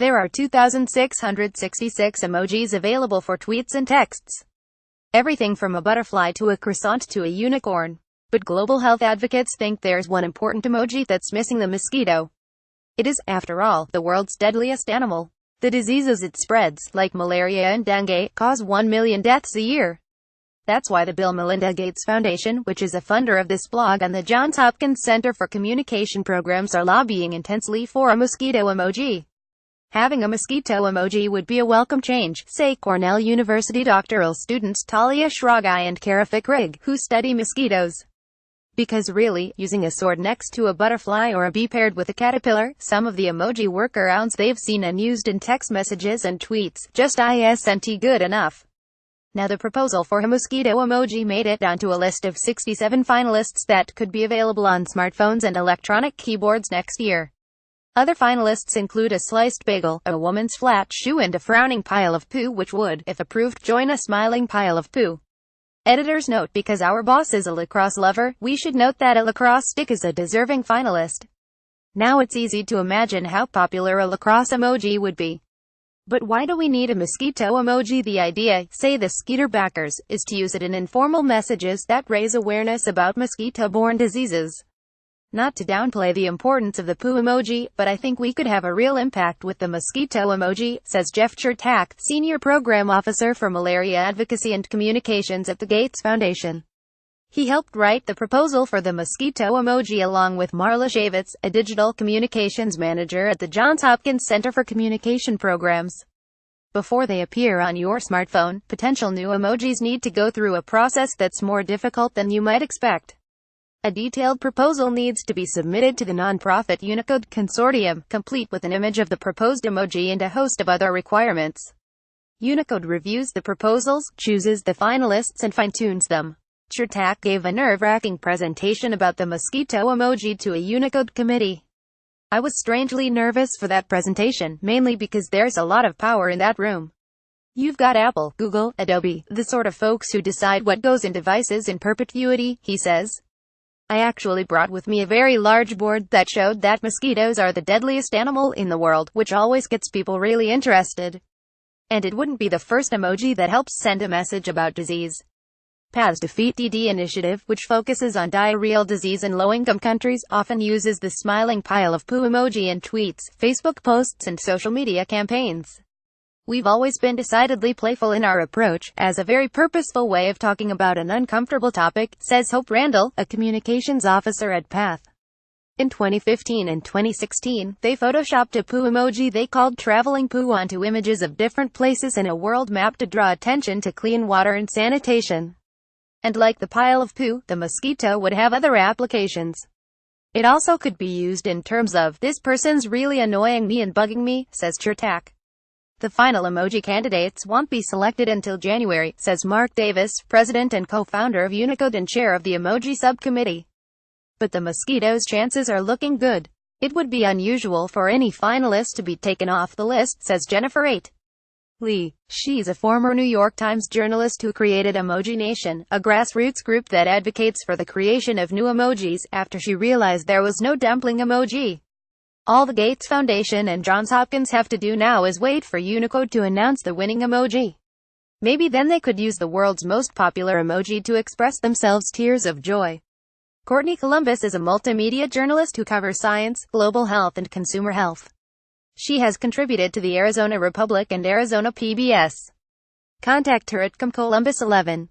There are 2,666 emojis available for tweets and texts. Everything from a butterfly to a croissant to a unicorn. But global health advocates think there's one important emoji that's missing: the mosquito. It is, after all, the world's deadliest animal. The diseases it spreads, like malaria and dengue, cause 1 million deaths a year. That's why the Bill Melinda Gates Foundation, which is a funder of this blog, and the Johns Hopkins Center for Communication Programs are lobbying intensely for a mosquito emoji. Having a mosquito emoji would be a welcome change, say Cornell University doctoral students Talia Shragai and Kara Fickrig, who study mosquitoes. Because really, using a sword next to a butterfly or a bee paired with a caterpillar, some of the emoji workarounds they've seen and used in text messages and tweets, just isn't good enough. Now the proposal for a mosquito emoji made it onto a list of 67 finalists that could be available on smartphones and electronic keyboards next year. Other finalists include a sliced bagel, a woman's flat shoe, and a frowning pile of poo, which would, if approved, join a smiling pile of poo. Editor's note: because our boss is a lacrosse lover, we should note that a lacrosse stick is a deserving finalist. Now it's easy to imagine how popular a lacrosse emoji would be. But why do we need a mosquito emoji? The idea, say the Skeeter backers, is to use it in informal messages that raise awareness about mosquito-borne diseases. Not to downplay the importance of the poo emoji, but I think we could have a real impact with the mosquito emoji, says Jeff Chertak, Senior Program Officer for Malaria Advocacy and Communications at the Gates Foundation. He helped write the proposal for the mosquito emoji along with Marla Shavitz, a digital communications manager at the Johns Hopkins Center for Communication Programs. Before they appear on your smartphone, potential new emojis need to go through a process that's more difficult than you might expect. A detailed proposal needs to be submitted to the nonprofit Unicode Consortium, complete with an image of the proposed emoji and a host of other requirements. Unicode reviews the proposals, chooses the finalists, and fine-tunes them. Chertak gave a nerve-wracking presentation about the mosquito emoji to a Unicode committee. I was strangely nervous for that presentation, mainly because there's a lot of power in that room. You've got Apple, Google, Adobe, the sort of folks who decide what goes in devices in perpetuity, he says. I actually brought with me a very large board that showed that mosquitoes are the deadliest animal in the world, which always gets people really interested. And it wouldn't be the first emoji that helps send a message about disease. Paths Defeat DD initiative, which focuses on diarrheal disease in low-income countries, often uses the smiling pile of poo emoji in tweets, Facebook posts, and social media campaigns. We've always been decidedly playful in our approach, as a very purposeful way of talking about an uncomfortable topic, says Hope Randall, a communications officer at Path. In 2015 and 2016, they photoshopped a poo emoji they called Traveling Poo onto images of different places in a world map to draw attention to clean water and sanitation. And like the pile of poo, the mosquito would have other applications. It also could be used in terms of, this person's really annoying me and bugging me, says Chertak. The final emoji candidates won't be selected until January, says Mark Davis, president and co-founder of Unicode and chair of the emoji subcommittee. But the mosquito's chances are looking good. It would be unusual for any finalist to be taken off the list, says Jennifer Eight Lee. She's a former New York Times journalist who created Emoji Nation, a grassroots group that advocates for the creation of new emojis, after she realized there was no dumpling emoji. All the Gates Foundation and Johns Hopkins have to do now is wait for Unicode to announce the winning emoji. Maybe then they could use the world's most popular emoji to express themselves. Tears of joy. Courtney Columbus is a multimedia journalist who covers science, global health, and consumer health. She has contributed to the Arizona Republic and Arizona PBS. Contact her at comcolumbus11.